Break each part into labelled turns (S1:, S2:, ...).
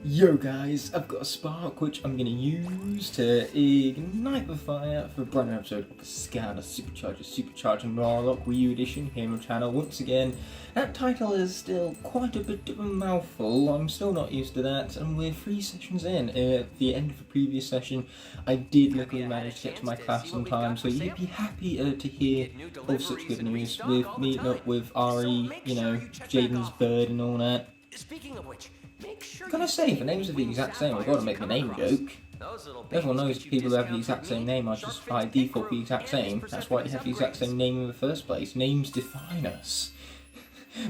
S1: Yo guys, I've got a spark which I'm going to use to ignite the fire for a brand new episode of the Skylanders Superchargers Supercharger Noir Locke Wii U Edition here on the channel. Once again, that title is still quite a bit of a mouthful. I'm still not used to that, and we're 3 sessions in. At the end of the previous session, I did luckily manage to get to my class on time, so you'd be happy to hear of such good news with meeting up with Ari, you know, Jaden's bird and all that.
S2: Speaking of which, make sure
S1: Can I say, the names are the exact same, I've got to make the name joke. Everyone knows people who have the exact same name are just by default the exact same. That's why they have the exact same name in the first place. Names define us.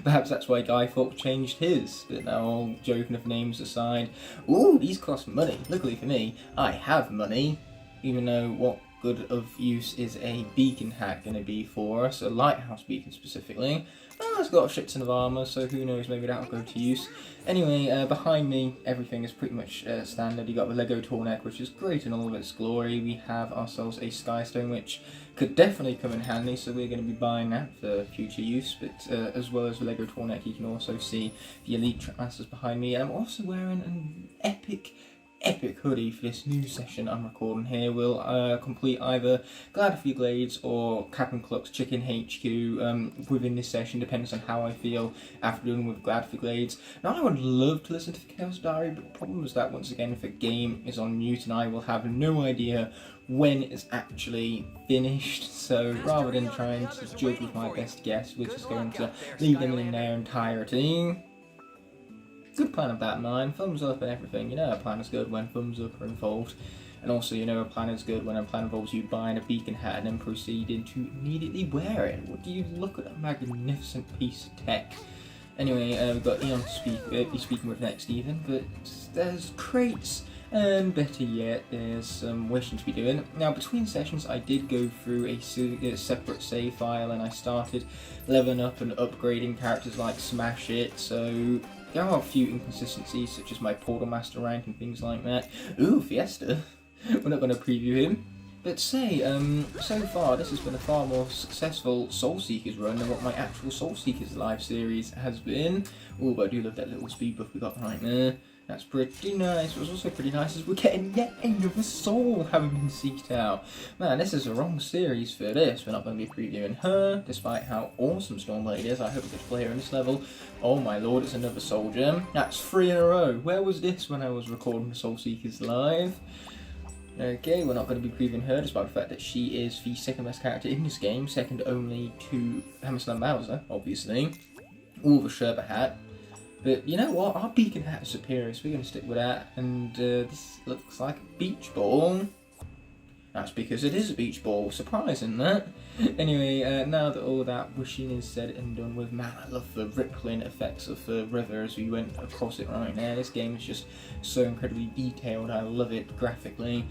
S1: Perhaps that's why Guy Fawkes changed his. But now, all joking of names aside, ooh, these cost money. Luckily for me, I have money. Even though what good of use is a beacon hat going to be for us, a lighthouse beacon specifically. Oh, it's got a shit ton of armour, so who knows, maybe that'll go to use. Anyway, behind me, everything is pretty much standard. You got the Lego tool neck, which is great in all of its glory. We have ourselves a Skystone, which could definitely come in handy, so we're going to be buying that for future use. But as well as the Lego tool neck, you can also see the Elite Trackmasters behind me. And I'm also wearing an epic hoodie for this new session I'm recording here. We'll complete either Gladfrey Glades or Captain Cluck's Chicken HQ within this session, depends on how I feel after doing with Gladfrey Glades. Now I would love to listen to the Chaos Diary, but the problem is that once again if the game is on mute and I will have no idea when it's actually finished, so rather than trying to judge with my best guess, we're just going to leave them in their entirety. Good plan of that, mine. Thumbs up and everything. You know a plan is good when thumbs up are involved. And also, you know a plan is good when a plan involves you buying a beacon hat and then proceeding to immediately wear it. What do you look at that magnificent piece of tech? Anyway, we've got Eon to be speaking with next, Stephen. But there's crates, and better yet, there's some wishing to be doing. Now, between sessions, I did go through a separate save file, and I started leveling up and upgrading characters like Smash It, so there are a few inconsistencies, such as my Portal Master rank and things like that. Ooh, Fiesta! We're not going to preview him. But say, so far this has been a far more successful Soul Seekers run than what my actual Soul Seekers live series has been. Ooh, but I do love that little speed buff we got right there. That's pretty nice. What's also pretty nice is we're getting yet another soul having been seeked out. Man, this is the wrong series for this. We're not going to be previewing her, despite how awesome Stormblade is. I hope we get to play her in this level. Oh my lord, it's another soul gem. That's 3 in a row. Where was this when I was recording the Soul Seekers live? Okay, we're not going to be previewing her, despite the fact that she is the second best character in this game, second only to Hammerstone Bowser, obviously. Ooh, the Sherbet hat. But you know what, our beacon hat is superior, so we're going to stick with that. And this looks like a beach ball. That's because it is a beach ball, surprising that. Anyway, now that all that wishing is said and done with, man, I love the rippling effects of the river as we went across it right now. This game is just so incredibly detailed, I love it graphically.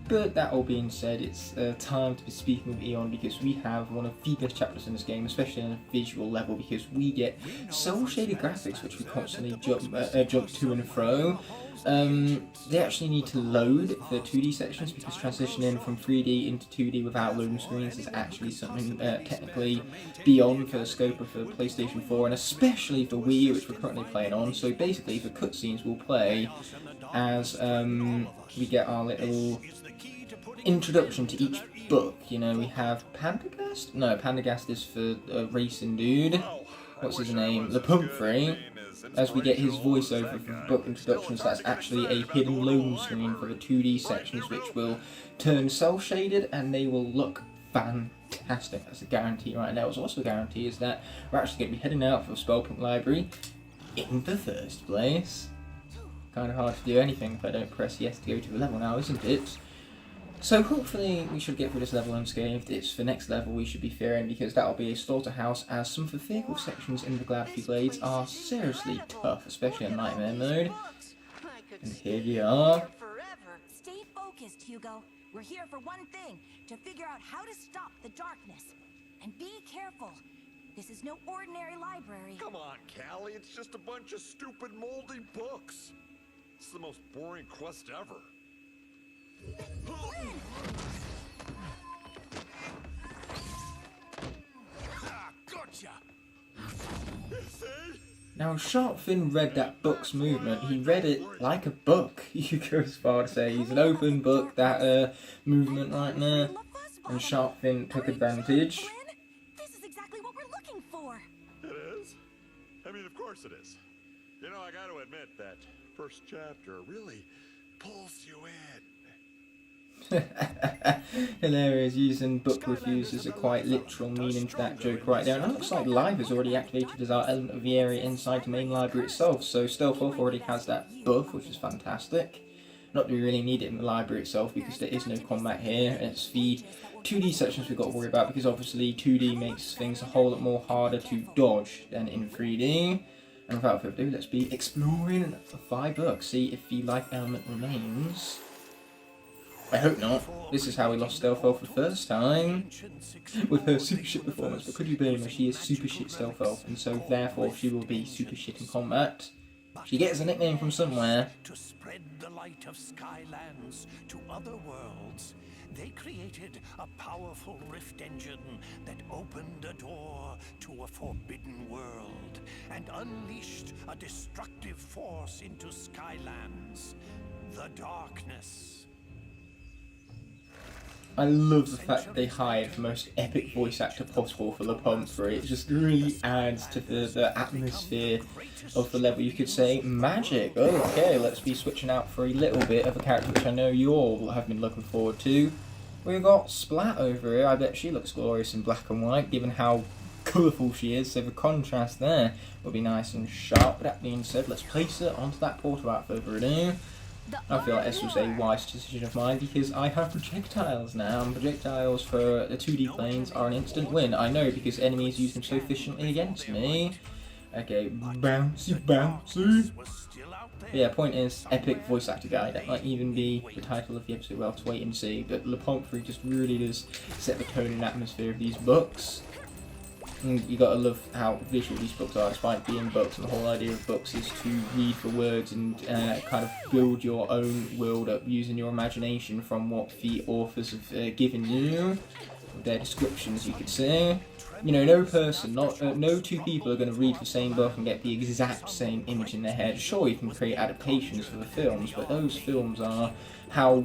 S1: But that all being said, it's time to be speaking with Eon because we have one of the best chapters in this game, especially on a visual level, because we get cel-shaded graphics which we constantly jump to and fro. They actually need to load the 2D sections because transitioning from 3D into 2D without loading screens is actually something technically beyond the scope of the PlayStation 4 and especially for Wii U, which we're currently playing on. So basically the cutscenes will play as we get our little introduction to each book. You know, we have Pandagast? No, Pandagast is for a racing dude. What's his name? The Pumphrey. As we get his voiceover for the book introductions, that's actually a hidden loading screen for the 2D sections, which will turn cel-shaded and they will look fantastic. That's a guarantee right now. What's also a guarantee is that we're actually going to be heading out for the Spellpoint Library in the first place. Kind of hard to do anything if I don't press yes to go to the level now, isn't it? So hopefully we should get through this level unscathed. It's the next level we should be fearing because that'll be a slaughterhouse, as some of the vehicle sections in the Gladfrey Glades are seriously tough, especially in Nightmare mode. And here we are.
S3: Stay focused, Hugo. We're here for one thing, to figure out how to stop the darkness. And be careful. This is no ordinary library.
S4: Come on, Callie, it's just a bunch of stupid moldy books. It's the most boring quest ever.
S5: Gotcha!
S4: See?
S1: Now, Sharpfin read that book's movement. He read it like a book. You go as far to say he's an open book, that movement right there. And Sharpfin took advantage.
S3: This is exactly what we're looking for.
S4: It is? I mean, of course it is. You know, I got to admit that first chapter really pulls you in.
S1: Hilarious, using book reviews as a quite literal meaning to that joke right there. And it looks like Live is already activated as our element of the area inside the main library itself. So Stealth Elf already has that buff, which is fantastic. Not that we really need it in the library itself because there is no combat here. It's the 2D sections we've got to worry about because obviously 2D makes things a whole lot more harder to dodge than in 3D. And without further ado, let's be exploring the 5 books, see if the life element remains. I hope not. This is how we lost Stealth Elf the first time, with her super shit performance, but could you blame her? She is super shit Stealth Elf, and so therefore she will be super shit in combat. She gets a nickname from somewhere.
S2: To spread the light of Skylands to other worlds, they created a powerful rift engine that opened a door to a forbidden world and unleashed a destructive force into Skylands, the darkness.
S1: I love the fact that they hired the most epic voice actor possible for the Pumphrey. It just really adds to the atmosphere of the level. You could say magic. Okay, let's be switching out for a little bit of a character which I know you all have been looking forward to. We've got Splat over here. I bet she looks glorious in black and white, given how colourful she is, so the contrast there will be nice and sharp. But that being said, let's place her onto that portal without further ado. I feel like this was a wise decision of mine because I have projectiles now, and projectiles for the 2D planes are an instant win. I know because enemies use them so efficiently against me. Okay, bouncy, bouncy. But yeah, point is, epic voice actor guy. That might even be the title of the episode. We'll have to wait and see. But Le Pumphrey just really does set the tone and atmosphere of these books. And you gotta love how visual these books are, despite being books. And the whole idea of books is to read the words and kind of build your own world up using your imagination from what the authors have given you, their descriptions, you could say. You know, no person, no two people are going to read the same book and get the exact same image in their head. Sure, you can create adaptations for the films, but those films are how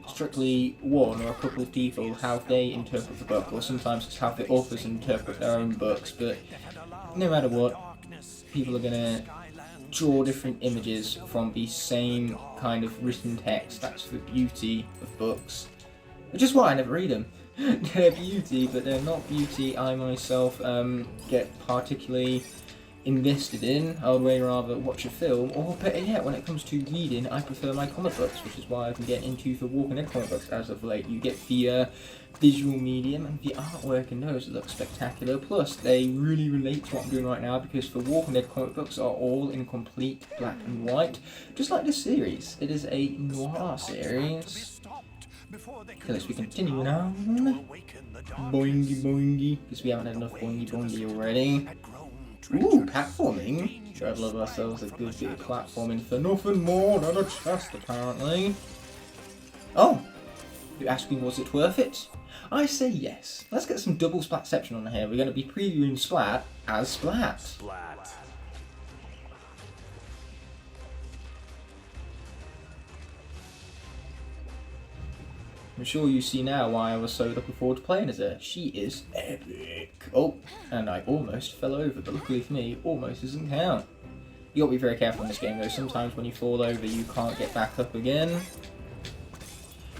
S1: strictly one or a couple of people, how they interpret the book, or sometimes it's how the authors interpret their own books. But no matter what, people are going to draw different images from the same kind of written text. That's the beauty of books, which is why I never read them. They're beauty, but they're not beauty I myself get particularly invested in. I would way rather watch a film, or better yet, when it comes to reading, I prefer my comic books, which is why I've been getting into the Walking Dead comic books as of late. You get the visual medium and the artwork in those that look spectacular, plus they really relate to what I'm doing right now, because the Walking Dead comic books are all in complete black and white, just like this series. It is a noir series. Okay, let's be continuing on. Boingy boingy, because we haven't had enough boingy boingy already. Ooh, platforming. Sure, I'd love ourselves a good bit of platforming for nothing more than a chest, apparently. Oh, you're asking, was it worth it? I say yes. Let's get some double Splatception on here. We're going to be previewing Splat as Splat. I'm sure you see now why I was so looking forward to playing as her. She is epic. Oh, and I almost fell over, but luckily for me, almost doesn't count. You gotta be very careful in this game though. Sometimes when you fall over, you can't get back up again.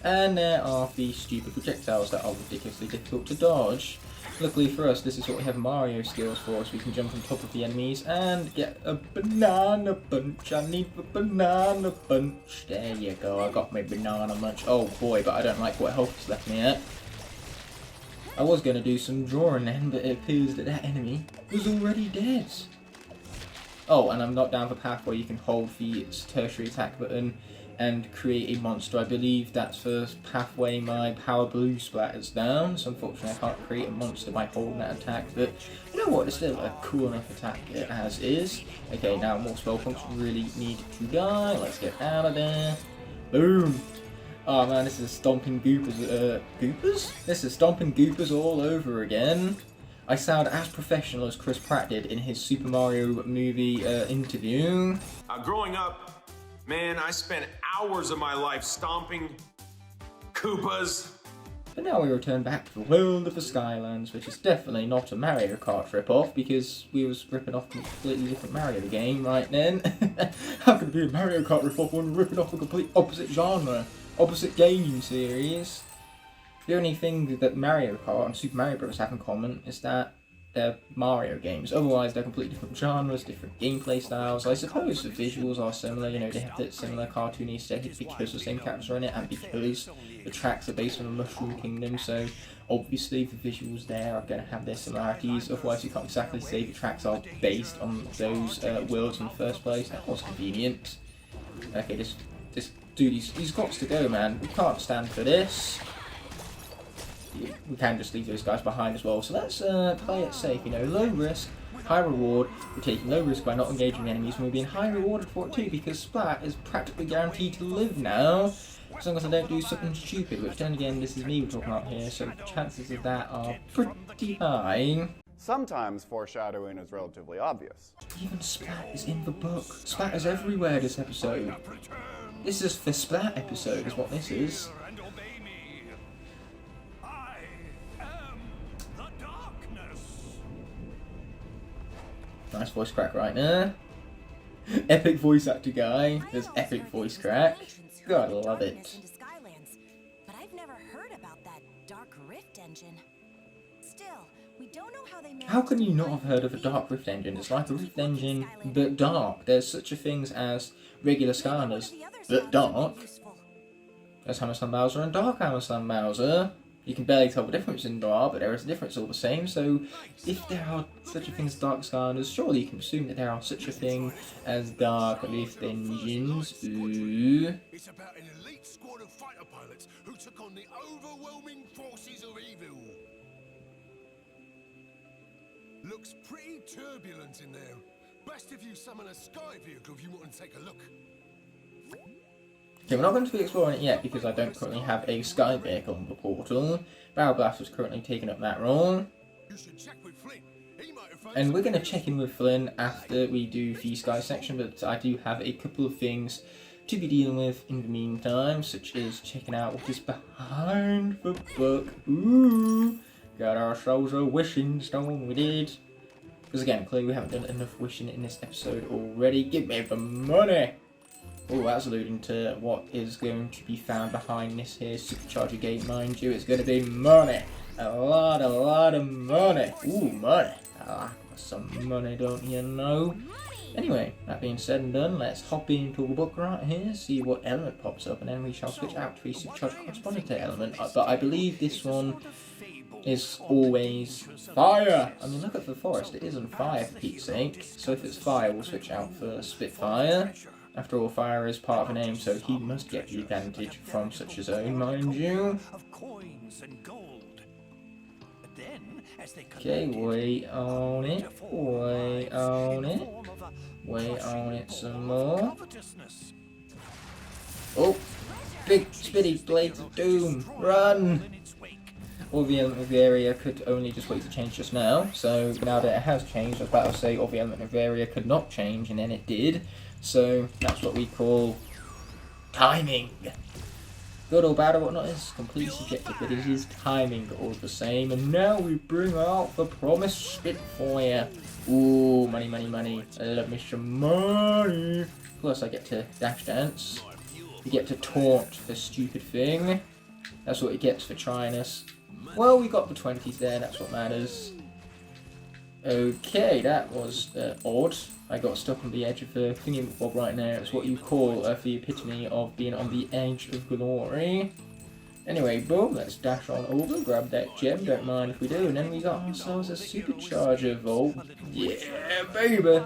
S1: And there are the stupid projectiles that are ridiculously difficult to dodge. Luckily for us, this is what we have Mario skills for, so we can jump on top of the enemies and get a banana bunch. I need the banana bunch. There you go, I got my banana munch. Oh boy, but I don't like what health is left me at. I was going to do some drawing then, but it appears that that enemy was already dead. Oh, and I'm not down the path where you can hold the tertiary attack button and create a monster. I believe that's the pathway my power blue Splat is down, so unfortunately I can't create a monster by holding that attack, but you know what, it's still a cool enough attack as is. Okay, now more spell punks really need to die. Let's get out of there. Boom! Oh man, this is stomping goopers. Goopers? This is stomping goopers all over again. I sound as professional as Chris Pratt did in his Super Mario movie interview.
S5: Growing up, man, I spent hours of my life stomping Koopas.
S1: But now we return back to the world of the Skylands, which is definitely not a Mario Kart rip-off, because we was ripping off a completely different Mario game right then. How could it be a Mario Kart rip-off when we're ripping off a complete opposite genre, opposite game series? The only thing that Mario Kart and Super Mario Bros. Have in common is that they're Mario games. Otherwise, they're completely different genres, different gameplay styles. I suppose the visuals are similar, you know, they have that similar cartoony aesthetic because the same characters are in it, and because the tracks are based on the Mushroom Kingdom, so obviously the visuals there are going to have their similarities. Otherwise, you can't exactly say the tracks are based on those worlds in the first place. That was convenient. Okay, this dude, he's got to go, man. We can't stand for this. We can just leave those guys behind as well. So let's play it safe, you know, low risk, high reward. We're taking low risk by not engaging enemies, and we're being high rewarded for it too, because Splat is practically guaranteed to live now, as long as I don't do something stupid, which then again, this is me we're talking about here, so the chances of that are pretty high.
S6: Sometimes foreshadowing is relatively obvious.
S1: Even Splat is in the book. Splat is everywhere this episode. This is the Splat episode, is what this is. Nice voice crack right there. Epic voice actor guy. There's epic voice crack. God, I love it.
S3: But I've never heard about that Dark Rift engine. Still, we don't know how they managed.
S1: How can you not have heard of a Dark Rift engine? It's like a Rift engine, but dark. There's such a thing as regular Skylanders, but dark. There's Hammer Slam Bowser and Dark Hammer Slam Bowser. You can barely tell the difference in there, but there is a difference all the same. So, if there are such a thing as Dark Skylanders, surely you can assume that there are such a thing as Dark Rift engines. Ooh.
S2: It's about an elite squad of fighter pilots who took on the overwhelming forces of evil. Looks pretty turbulent in there. Best if you summon a sky vehicle if you want to take a look.
S1: Okay, we're not going to be exploring it yet because I don't currently have a sky vehicle on the portal. Barrel Blast is currently taking up that role.
S2: You should check with Flynn. He might have
S1: And we're going to check in with Flynn after we do the sky section, but I do have a couple of things to be dealing with in the meantime, such as checking out what is behind the book. Ooh, got ourselves a wishing stone, we did. Because again, clearly we haven't done enough wishing in this episode already. Give me the money! Oh, that's alluding to what is going to be found behind this here Supercharger gate, mind you. It's going to be money. A lot of money. Ooh, money. I like some money, don't you know? Anyway, that being said and done, let's hop into the book right here, see what element pops up, and then we shall switch out to the Supercharger corresponding to element. But I believe this one is always fire. I mean, look at the forest. It is on fire, for Pete's sake. So if it's fire, we'll switch out for Spitfire. After all, fire is part of a name, so he must get the advantage from such a zone, mind you. Okay, wait on it, wait on it, wait on it some more. Oh, big spitty blades of doom, run! All the element of the area could only just wait to change just now, so now that it has changed, I was about to say all the element of the area could not change, and then it did. So that's what we call timing. Good or bad or whatnot is completely subjective, but it is timing all the same. And now we bring out the promised Spitfire. Ooh, money, money, money. I love me some money. Plus I get to dash dance. You get to taunt the stupid thing. That's what it gets for trying us. Well, we got the 20s there, that's what matters. Okay, that was odd. I got stuck on the edge of the thingy-bob right now. It's what you call the epitome of being on the edge of glory. Anyway, boom, let's dash on over, grab that gem, don't mind if we do, and then we got ourselves a Supercharger Vault. Yeah, baby!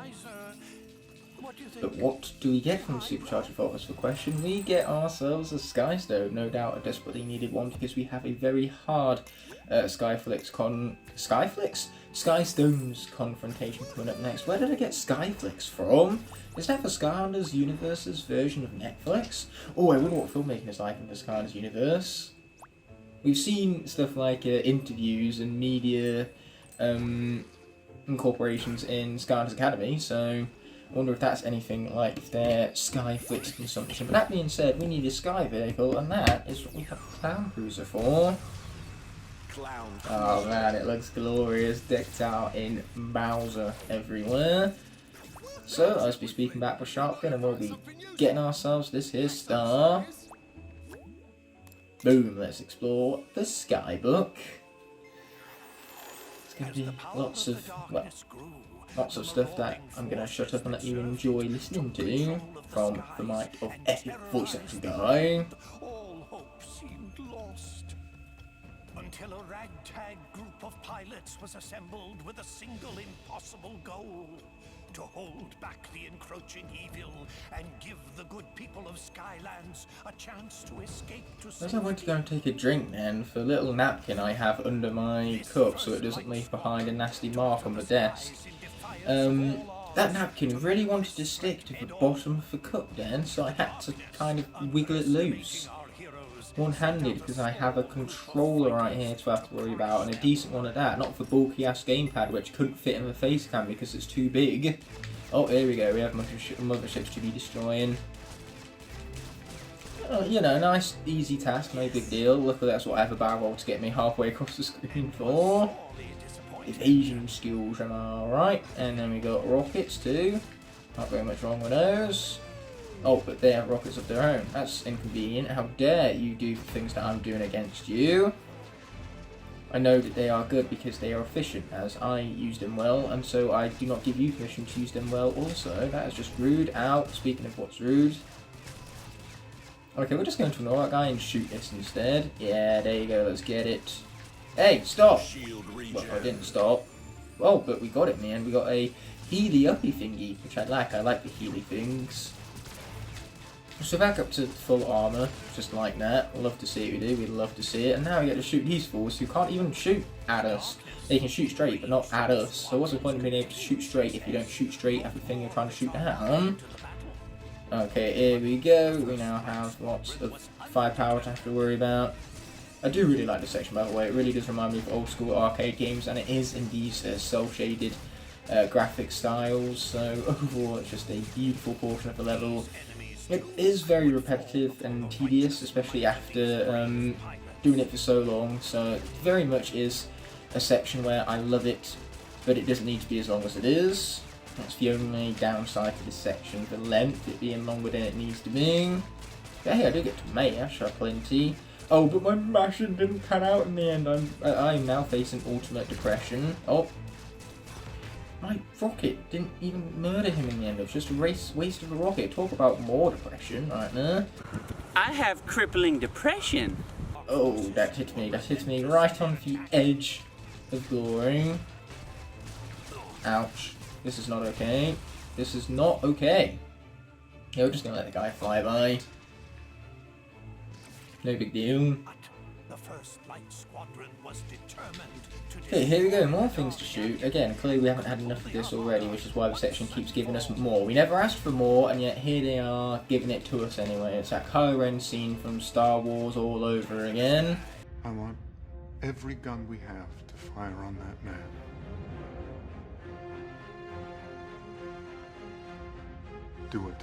S1: But what do we get from Supercharger Vault is the question. We get ourselves a Sky Stone, no doubt a desperately needed one, because we have a very hard Sky Stones confrontation coming up next. Where did I get Skyflix from? Is that the Skylanders Universe's version of Netflix? Oh, I wonder what filmmaking is like in the Skylanders Universe. We've seen stuff like interviews and media incorporations in Skylanders Academy, so I wonder if that's anything like their Skyflix consumption. But that being said, we need a Sky vehicle, and that is what we have Clown Cruiser for. Oh man, it looks glorious, decked out in Bowser everywhere. So, I'll just be speaking back with Sharpkin, and we'll be getting ourselves this here star. Boom, let's explore the Skybook. It's going to be lots of, well, lots of stuff that I'm going to shut up and let you enjoy listening to from the mic of epic voice acting guy.
S2: All hope seemed lost. Until a ragtag group of pilots was assembled with a single impossible goal: to hold back the encroaching evil and give the good people of Skylands a chance to escape to safety.
S1: As I went to go and take a drink then, for a little napkin I have under my cup so it doesn't leave behind a nasty mark on the desk. That napkin really wanted to stick to the bottom of the cup then, so I had to kind of wiggle it loose. One-handed, because I have a controller right here to have to worry about, and a decent one at that, not the bulky ass gamepad which couldn't fit in the face cam because it's too big. Oh, here we go, we have motherships to be destroying. You know, nice, easy task, no big deal. Luckily that's what I have a barrel roll to get me halfway across the screen for. Evasion skills, am I right? And then we got rockets too. Not very much wrong with those. Oh, but they have rockets of their own. That's inconvenient. How dare you do the things that I'm doing against you? I know that they are good because they are efficient, as I use them well, and so I do not give you permission to use them well also. That is just rude. Ow, speaking of what's rude. Okay, we're just going to ignore that guy and shoot this instead. Yeah, there you go, let's get it. Hey, stop! Well, I didn't stop. Oh, but we got it, man. We got a Healy-uppy thingy, which I like. I like the Healy things. So back up to full armour, just like that. Love to see it, we do, we'd love to see it. And now we get to shoot these fools who can't even shoot at us. They can shoot straight, but not at us. So what's the point of being able to shoot straight if you don't shoot straight at the thing you're trying to shoot down? Okay, here we go. We now have lots of firepower to have to worry about. I do really like this section, by the way. It really does remind me of old school arcade games, and it is in these cel-shaded graphic styles. So overall, it's just a beautiful portion of the level. It is very repetitive and tedious, especially after doing it for so long, so it very much is a section where I love it, but it doesn't need to be as long as it is. That's the only downside to this section, the length, it being longer than it needs to be. But hey, I do get to mash plenty. Oh, but my mashing didn't pan out in the end. I'm now facing ultimate depression. Oh. My rocket didn't even murder him in the end. It was just a waste of a rocket. Talk about more depression right there.
S7: I have crippling depression.
S1: Oh, that hit me. That hit me right on the edge of glory. Ouch. This is not okay. This is not okay. Yeah, we're just gonna let the guy fly by. No big deal.
S2: The first light squadron was determined to
S1: Okay, here we go, more things to shoot. Again, clearly we haven't had enough of this already, which is why the section keeps giving us more. We never asked for more, and yet here they are giving it to us anyway. It's that Kylo Ren scene from Star Wars all over again.
S8: I want every gun we have to fire on that man. Do it.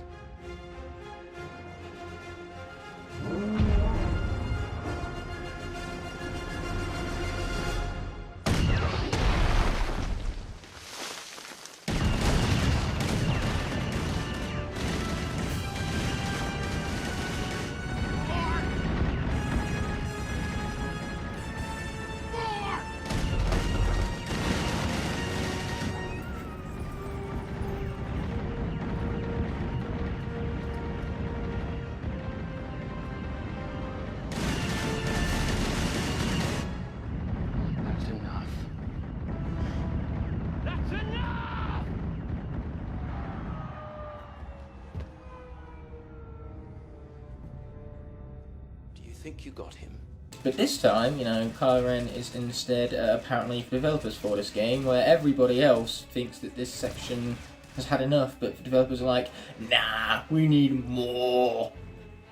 S9: Think you got him?
S1: But this time, you know, Kylo Ren is instead apparently the developers for this game, where everybody else thinks that this section has had enough, but the developers are like, nah, we need more.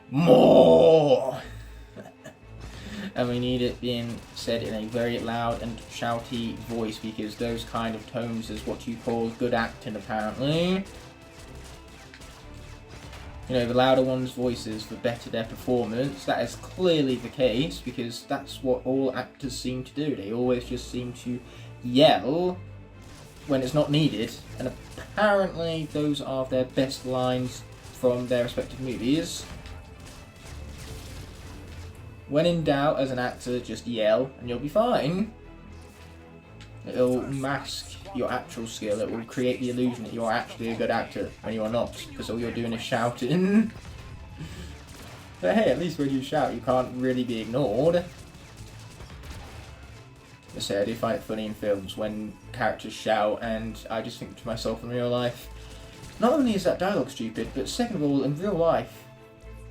S1: More! and we need it being said in a very loud and shouty voice, because those kind of tones is what you call good acting, apparently. You know, the louder one's voices, the better their performance. That is clearly the case, because that's what all actors seem to do. They always just seem to yell when it's not needed, and apparently those are their best lines from their respective movies. When in doubt, as an actor, just yell and you'll be fine. It'll mask your actual skill. It will create the illusion that you're actually a good actor when you are not, because all you're doing is shouting. But hey, at least when you shout, you can't really be ignored. I say, I do find it funny in films when characters shout, and I just think to myself in real life, not only is that dialogue stupid, but second of all, in real life,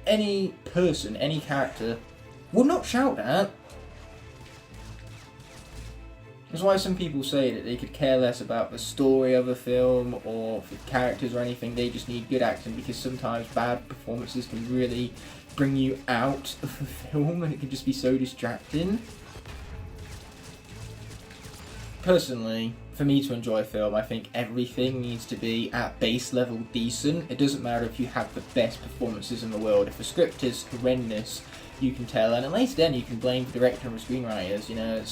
S1: any person, any character, would not shout that. That's why some people say that they could care less about the story of a film or the characters or anything. They just need good acting, because sometimes bad performances can really bring you out of the film, and it can just be so distracting. Personally, for me to enjoy a film, I think everything needs to be at base level decent. It doesn't matter if you have the best performances in the world. If the script is horrendous, you can tell, and at least then you can blame the director and the screenwriters. You know,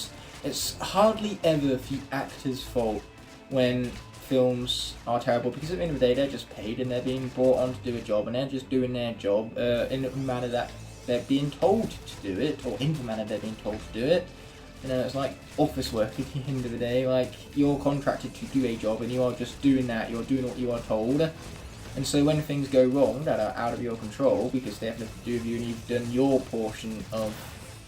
S1: it's hardly ever the actor's fault when films are terrible, because at the end of the day, they're just paid and they're being brought on to do a job, and they're just doing their job in the manner that they're being told to do it, or in the manner they're being told to do it. You know, it's like office work at the end of the day. Like, you're contracted to do a job and you are just doing that, you're doing what you are told. And so when things go wrong that are out of your control, because they have nothing to do with you and you've done your portion of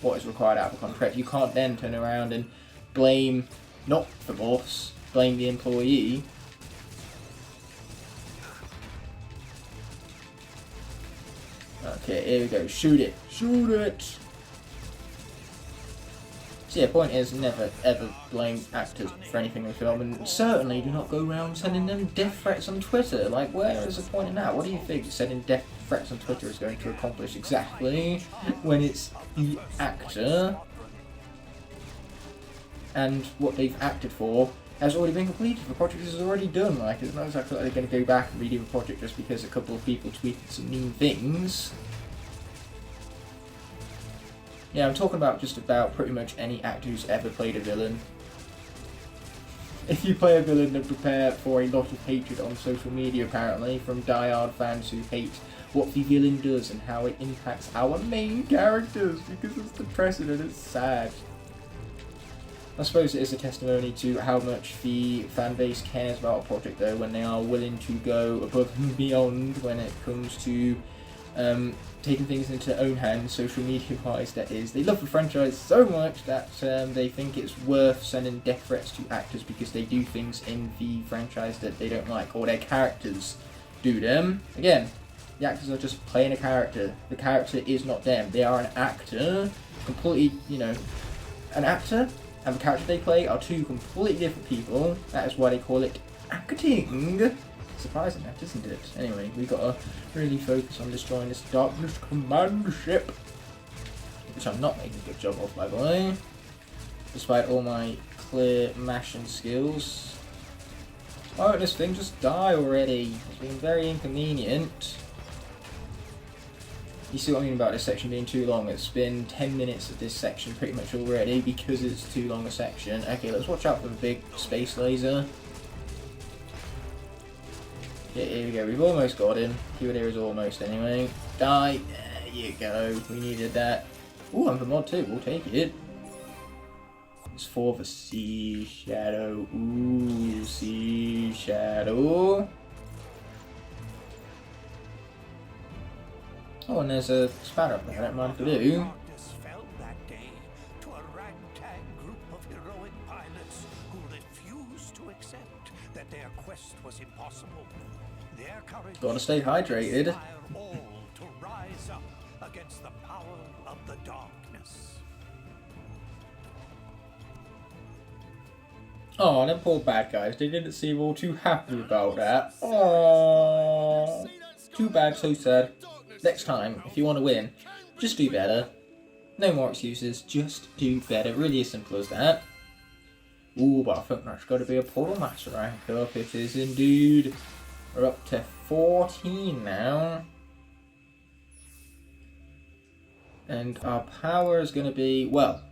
S1: what is required out of the contract, you can't then turn around and blame not the boss, blame the employee. Okay, here we go. Shoot it. Shoot it! So yeah, point is, never ever blame actors for anything in the film, and certainly do not go around sending them death threats on Twitter. Like, where is the point in that? What do you think sending death threats on Twitter is going to accomplish exactly when it's the actor and what they've acted for has already been completed? The project is already done. Like, it's not exactly like they're going to go back and redo the project just because a couple of people tweeted some mean things. Yeah, I'm talking about just about pretty much any actor who's ever played a villain. If you play a villain, then prepare for a lot of hatred on social media, apparently, from die-hard fans who hate what the villain does and how it impacts our main characters, because it's depressing and it's sad. I suppose it is a testimony to how much the fan base cares about a project, though, when they are willing to go above and beyond when it comes to taking things into their own hands, social media-wise, that is. They love the franchise so much that they think it's worth sending death threats to actors because they do things in the franchise that they don't like, or their characters do them. Again, the actors are just playing a character. The character is not them. They are an actor, completely, you know, an actor and the character they play are two completely different people. That is why they call it acting. Surprising that, isn't it? Anyway, we've got to really focus on destroying this Darkness Command ship, which I'm not making a good job of, by the way, despite all my clear mashing skills. Why won't this thing just die already? It's been very inconvenient. You see what I mean about this section being too long? It's been 10 minutes of this section pretty much already because it's too long a section. Okay, let's watch out for the big space laser. Yeah, here we go, we've almost got him. Here it is, almost anyway. Die! There you go, we needed that. Ooh, I'm for mod 2, we'll take it. It's for the Sea Shadow. Ooh, Sea Shadow. Oh, and there's a spanner up there, I don't mind if I do. Gotta stay hydrated. Oh, and them poor bad guys, they didn't seem all too happy about that. Oh, too bad, so sad. Next time, if you want to win, just do better. No more excuses, just do better. Really as simple as that. Ooh, but I think that's got to be a Portal Master rank up. It is indeed. We're up to 14 now. And our power is going to be, well,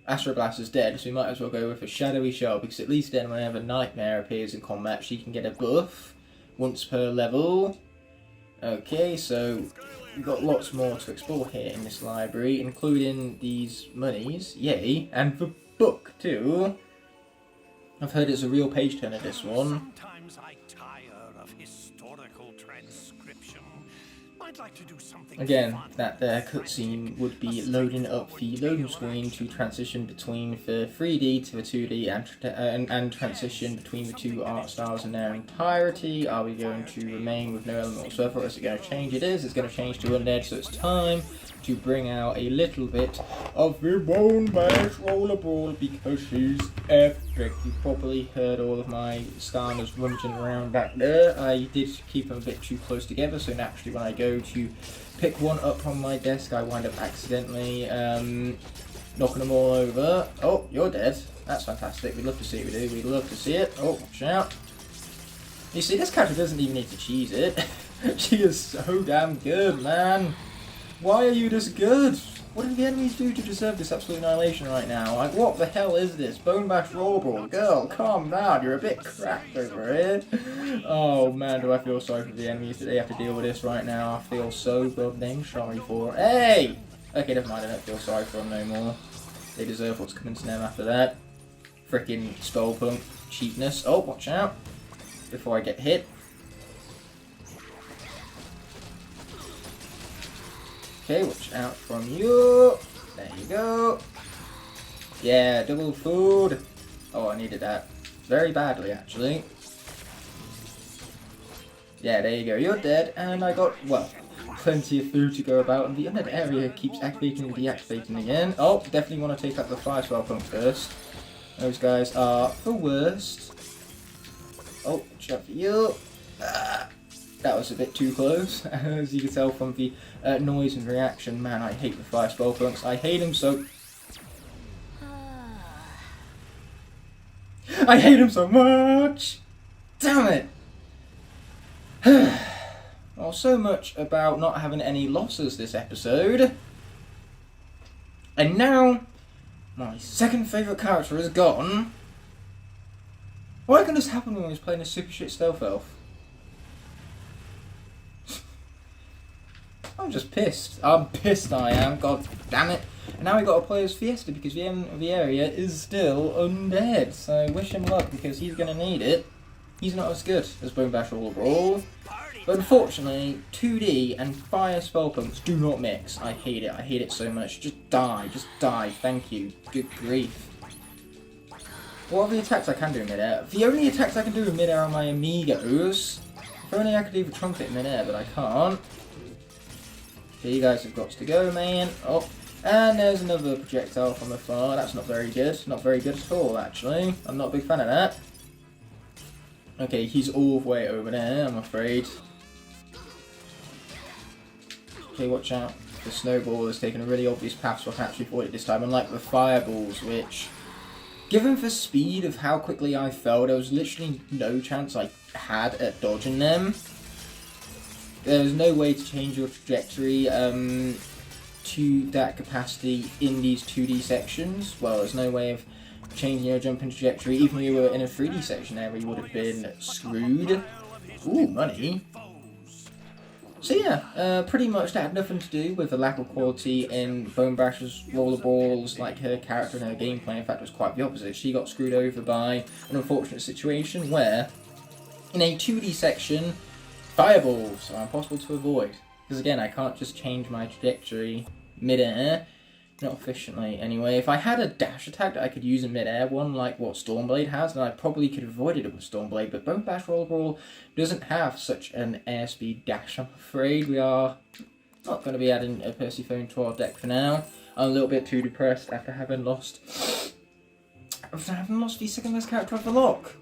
S1: Astro Blast is dead, so we might as well go with a Shadowy Shell, because at least then whenever Nightmare appears in combat, she can get a buff once per level. Okay, so we've got lots more to explore here in this library, including these monies, yay, and the book too. I've heard it's a real page turner, this one.
S2: Sometimes I tire of historical transcription. I'd like to do something
S1: Again,
S2: fun.
S1: that there cutscene would be loading up the loading screen to transition between the 3D to the 2D and transition between the two art styles in their entirety. Are we going to remain with no element whatsoever, or is it going to change? It is. It's going to change to undead, so it's time to bring out a little bit of the Bone Bash Rollerball, because she's epic. You probably heard all of my Skylanders rummaging around back there. I did keep them a bit too close together, so naturally when I go to pick one up from my desk, I wind up accidentally knocking them all over. Oh, you're dead. That's fantastic. We'd love to see it, we do. We'd love to see it. Oh, watch out. You see, this character doesn't even need to cheese it. She is so damn good, man. Why are you this good? What did the enemies do to deserve this absolute annihilation right now? Like, what the hell is this? Bone Bash Rollerball. Girl, calm down. You're a bit cracked over here. Oh, man, do I feel sorry for the enemies that they have to deal with this right now. I feel so goddamn sorry for. Hey! Okay, never mind. I don't feel sorry for them no more. They deserve what's coming to them after that. Frickin' Skullpunk cheapness. Oh, watch out. Before I get hit. Okay, watch out from you. There you go. Yeah, double food. Oh, I needed that very badly, actually. Yeah, there you go. You're dead, and I got, well, plenty of food to go about, and the undead area keeps activating and deactivating again. Oh, definitely want to take out the fire spell pump first. Those guys are the worst. Oh, watch out for you. That was a bit too close, as you can tell from the noise and reaction. Man, I hate the fire spell punks. I hate them so... I hate him so much! Damn it! Well, so much about not having any losses this episode. And now, my second favourite character is gone. Why can this happen when I was playing a super shit stealth elf? I'm just pissed. I'm pissed, I am. God damn it. And now we got to play as Fiesta because the end of the area is still undead. So wish him luck because he's going to need it. He's not as good as Bone Bash Rollerball. But unfortunately, 2D and fire spell pumps do not mix. I hate it. I hate it so much. Just die. Just die. Thank you. Good grief. What are the attacks I can do in midair? The only attacks I can do in midair are my amigos. If only I could do the trumpet in midair, but I can't. So you guys have got to go, man. Oh, and there's another projectile from afar. That's not very good. Not very good at all, actually. I'm not a big fan of that. Okay, he's all the way over there, I'm afraid. Okay, watch out. The snowball has taken a really obvious path, so I can actually avoid it this time. Unlike the fireballs, which, given the speed of how quickly I fell, there was literally no chance I had at dodging them. There's no way to change your trajectory to that capacity in these 2D sections. Well, there's no way of changing your jumping trajectory. Even if you were in a 3D section area, you would have been screwed. Ooh, money. So yeah, pretty much that had nothing to do with the lack of quality in Bone Bash's Rollerballs, like her character and her gameplay. In fact, it was quite the opposite. She got screwed over by an unfortunate situation where, in a 2D section, fireballs are impossible to avoid. Because again, I can't just change my trajectory mid-air. Not efficiently, anyway. If I had a dash attack that I could use in mid-air, one like what Stormblade has, then I probably could have avoided it with Stormblade, but Bone Bash Rollerball doesn't have such an airspeed dash, I'm afraid. We are not going to be adding a Persephone to our deck for now. I'm a little bit too depressed after having lost the second best character of the Locke.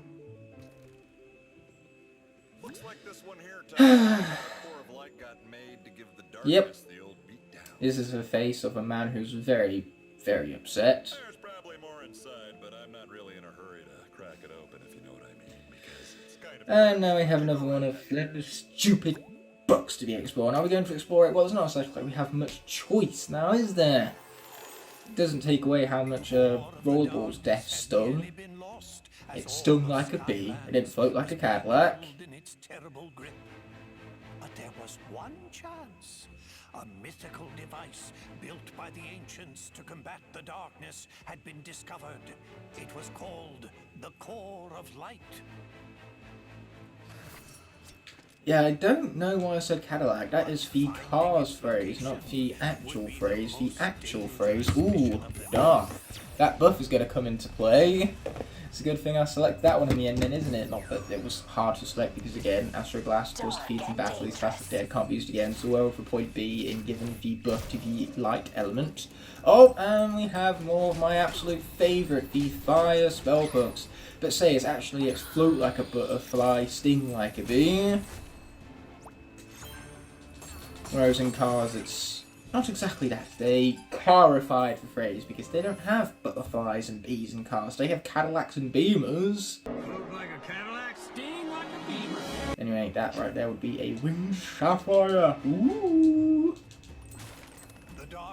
S4: Looks like this one here core of light got made to give the darkness
S1: Yep.
S4: the old beatdown.
S1: This is the face of a man who's very, very upset.
S4: There's probably more inside, but I'm not really in a hurry to crack it open, if you know what I mean, because it's kind of...
S1: And now we have another one of the stupid books to be explored. Are we going to explore it? Well, it's not like we have much choice now, is there? It doesn't take away how much Rollerball's death stung. It stung like a bee. It didn't float like a Cadillac.
S2: But there was one chance. A mythical device built by the ancients to combat the darkness had been discovered. It was called the Core of Light.
S1: Yeah, I don't know why I said Cadillac. That is the car's phrase, not the actual phrase. The actual phrase. Ooh, dark. That buff is going to come into play. It's a good thing I selected that one in the end then, isn't it? Not that it was hard to select because, again, Astro Glass was defeated in battle. These flash was dead, can't be used again. So well for point B in giving the buff to the light element. Oh, and we have more of my absolute favourite, the fire spell books. But say it's float like a butterfly, sting like a bee. Whereas in cars, it's not exactly that. They carified the phrase because they don't have butterflies and bees in cars. They have Cadillacs and Beamers.
S2: Float like a Cadillac, sting like a beamer.
S1: Anyway, that right there would be a Wind Sapphire. Ooh.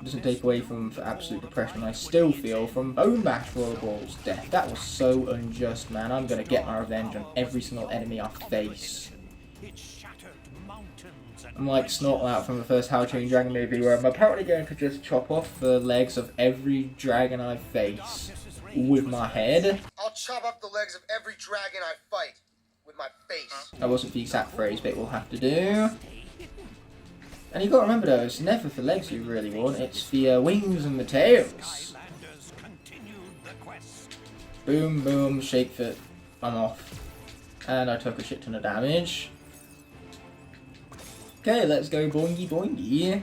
S1: Doesn't take away from the absolute depression I still feel from Bone Bash Rollerball's death. That was so unjust, man. I'm gonna get my revenge on every single enemy I face. I'm like Snortle out from the first How to Train Your Dragon movie, where I'm apparently going to just chop off the legs of every dragon I face with my head.
S10: I'll chop up the legs of every dragon I fight with my face.
S1: That wasn't the exact phrase, but it will have to do. And you got to remember though, it's never the legs you really want, it's the wings and the tails. Boom, boom, shake foot, I'm off. And I took a shit ton of damage. Okay, let's go boingy boingy.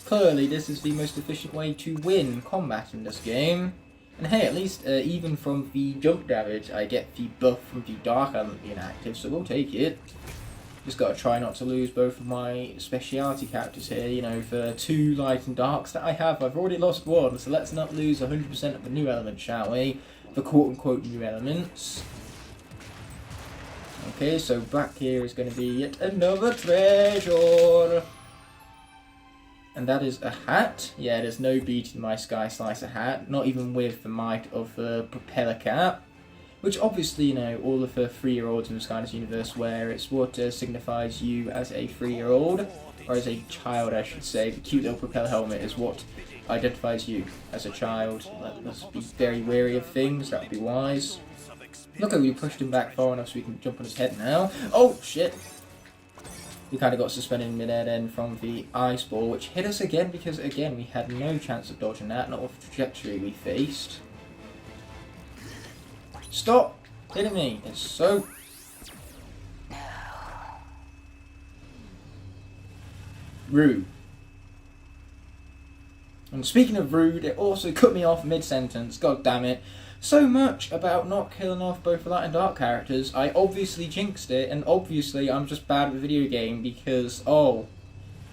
S1: Clearly, this is the most efficient way to win combat in this game. And hey, at least even from the jump damage, I get the buff from the dark element being active, so we'll take it. Just gotta try not to lose both of my speciality characters here, you know, for 2 light and darks that I have. I've already lost one, so let's not lose 100% of the new element, shall we? The quote-unquote new elements. Okay, so back here is going to be yet another treasure. And that is a hat. Yeah, there's no beat in my Sky Slicer hat, not even with the might of the propeller cap. Which obviously, you know, all of the 3-year-olds in the Skylanders universe wear. It's what signifies you as a 3-year-old, or as a child I should say. The cute little propeller helmet is what identifies you as a child. Let's be very wary of things, that would be wise. Look at we pushed him back far enough so we can jump on his head now. Oh, shit! We kind of got suspended in midair then from the ice ball, which hit us again because, again, we had no chance of dodging that, not with the trajectory we faced. Stop hitting me! It's so... rude. And speaking of rude, it also cut me off mid-sentence, god damn it. So much about not killing off both the light and dark characters. I obviously jinxed it, and obviously I'm just bad at the video game because, oh,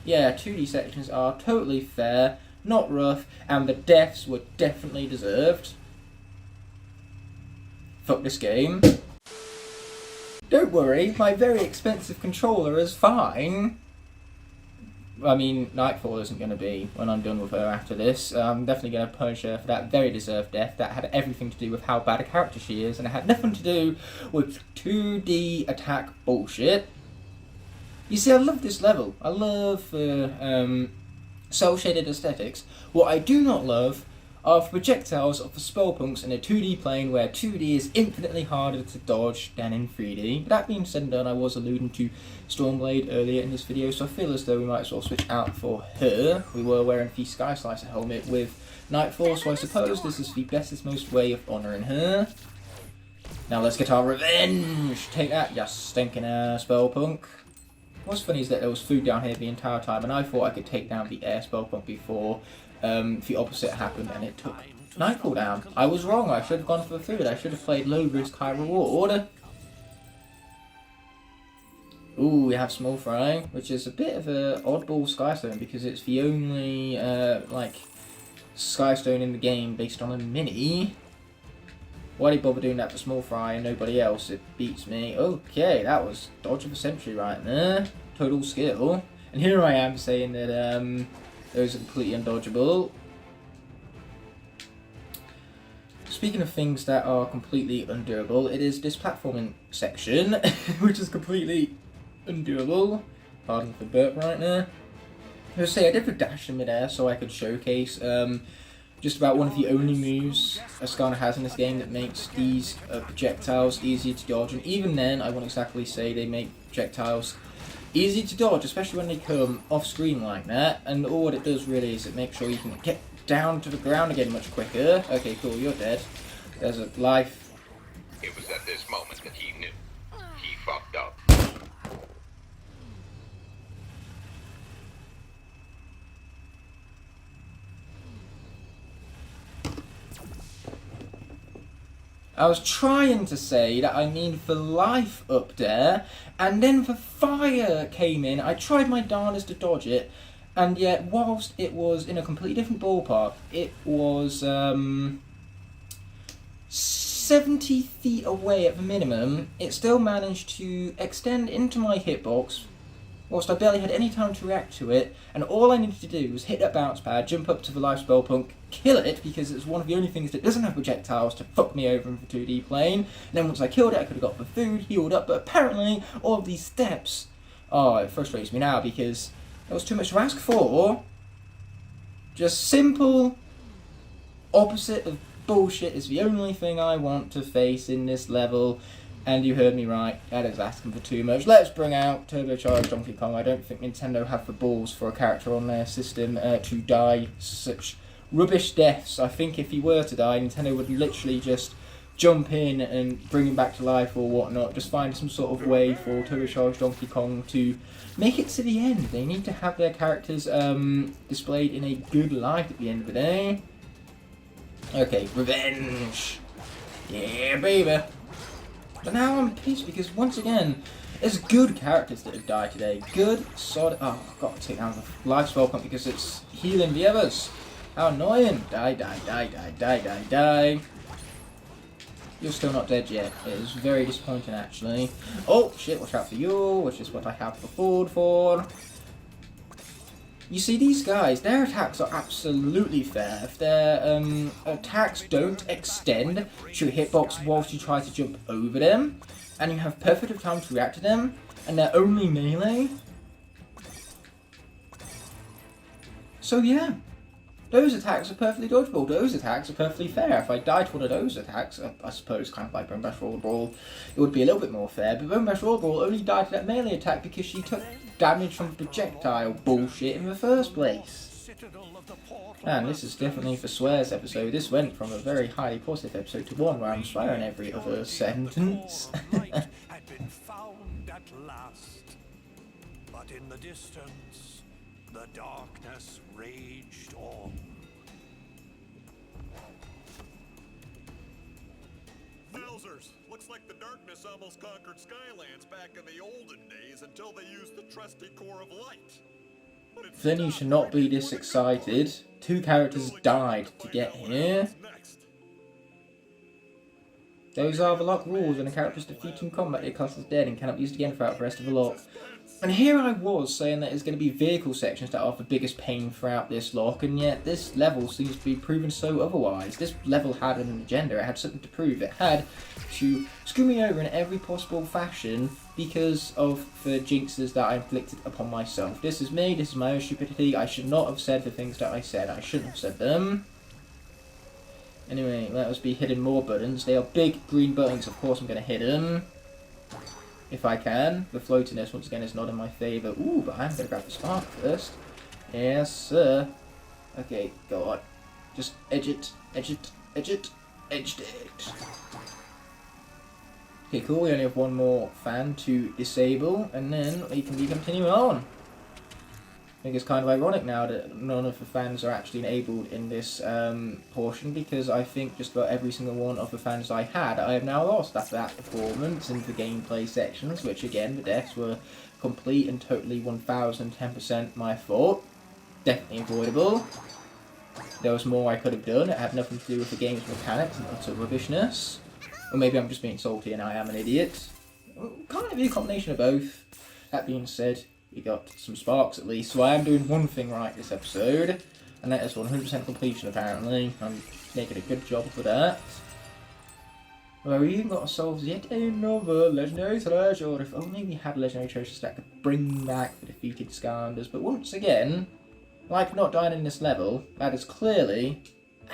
S1: yeah, 2D sections are totally fair, not rough, and the deaths were definitely deserved. Fuck this game. Don't worry, my very expensive controller is fine. I mean, Nightfall isn't going to be when I'm done with her after this. I'm definitely going to punish her for that very deserved death. That had everything to do with how bad a character she is, and it had nothing to do with 2D attack bullshit. You see, I love this level. I love cel-shaded aesthetics. What I do not love are the projectiles of the spellpunks in a 2D plane where 2D is infinitely harder to dodge than in 3D. But that being said and done, I was alluding to Stormblade earlier in this video, so I feel as though we might as well switch out for her. We were wearing the Sky Slicer helmet with Nightfall, so I suppose this is the bestest most way of honouring her. Now let's get our revenge! Take that, you stinking spellpunk. What's funny is that there was food down here the entire time, and I thought I could take down the air spellpunk before the opposite happened, and it took Nightfall down. I was wrong, I should have gone for the food, I should have played low risk, high reward. Ooh, we have Small Fry, which is a bit of a oddball Skystone because it's the only, like, Skystone in the game based on a mini. Why did he bother doing that for Small Fry and nobody else? It beats me. Okay, that was dodge of a century right there. Total skill. And here I am saying that, those are completely undodgeable. Speaking of things that are completely undoable, it is this platforming section, which is completely undoable. Pardon for burp right there. I was say I did the dash in midair so I could showcase just about one of the only moves Skylanders has in this game that makes these projectiles easier to dodge. And even then, I won't exactly say they make projectiles easy to dodge, especially when they come off screen like that. And all what it does really is it makes sure you can get down to the ground again much quicker. Okay, cool, you're dead. There's a life.
S11: It was at this moment that he knew. He fucked up.
S1: I was trying to say that I mean for life up there, and then the fire came in. I tried my darndest to dodge it, and yet whilst it was in a completely different ballpark, it was 70 feet away at the minimum, it still managed to extend into my hitbox, whilst I barely had any time to react to it, and all I needed to do was hit that bounce pad, jump up to the life spell punk, kill it, because it's one of the only things that doesn't have projectiles to fuck me over in the 2D plane. And then once I killed it, I could have got the food, healed up, but apparently all of these steps, oh, it frustrates me now because that was too much to ask for. Just simple opposite of bullshit is the only thing I want to face in this level. And you heard me right, that is asking for too much. Let's bring out Turbocharged Donkey Kong. I don't think Nintendo have the balls for a character on their system to die such rubbish deaths. I think if he were to die, Nintendo would literally just jump in and bring him back to life or whatnot. Just find some sort of way for Turbocharged Donkey Kong to make it to the end. They need to have their characters displayed in a good light at the end of the day. Okay, revenge. Yeah, baby. But now I'm pissed because once again, there's good characters that have died today. Good, solid. Oh, I've got to take down the life spell point because it's healing the others. How annoying. Die, die, die, die, die, die, die. You're still not dead yet. It is very disappointing actually. Oh, shit, watch out for you, which is what I have the forward for. You see, these guys, their attacks are absolutely fair. If their attacks don't extend to your hitbox whilst you try to jump over them, and you have perfect time to react to them, and they're only melee. So yeah, those attacks are perfectly dodgeable. Those attacks are perfectly fair. If I died to one of those attacks, I suppose kind of like Bone Bash Roll Brawl, it would be a little bit more fair. But Bone Bash Roll Brawl only died to that melee attack because she took damage from projectile bullshit in the first place. And this is definitely for swears episode. This went from a very highly positive episode to one where I'm swearing every other sentence.
S2: Had been found at last, but in the distance, the darkness raged on.
S4: Wowzers! Looks like the darkness almost conquered Skylands back in the olden days until they used the trusty core of light.
S1: Then you should not be this excited. 2 characters died to get here. Those are the Locke rules. When a character is defeated in combat, it costs as dead and cannot be used again throughout the rest of the Locke. And here I was saying that it's going to be vehicle sections that are the biggest pain throughout this Locke, and yet this level seems to be proven so otherwise. This level had an agenda, it had something to prove, it had to screw me over in every possible fashion because of the jinxes that I inflicted upon myself. This is me, this is my own stupidity, I should not have said the things that I said, I shouldn't have said them. Anyway, let us be hitting more buttons. They are big green buttons, of course I'm going to hit them. If I can. The floatiness, once again, is not in my favour. Ooh, but I'm going to grab the spark first. Yes, sir. Okay, go on. Just edge it, edge it, edge it, edged it. Okay, cool. We only have one more fan to disable, and then we can be continuing on. I think it's kind of ironic now that none of the fans are actually enabled in this portion, because I think just about every single one of the fans I had, I have now lost after that performance in the gameplay sections, which again, the deaths were complete and totally 1010% my fault. Definitely avoidable. There was more I could have done. It had nothing to do with the game's mechanics and utter rubbishness. Or maybe I'm just being salty and I am an idiot. Kind of be a combination of both. That being said, we got some sparks at least. So I am doing one thing right this episode. And that is 100% completion apparently. I'm making a good job for that. Well, we even got ourselves yet another legendary treasure. If only we had legendary treasures that could bring back the defeated Skylanders. But once again, like not dying in this level, that is clearly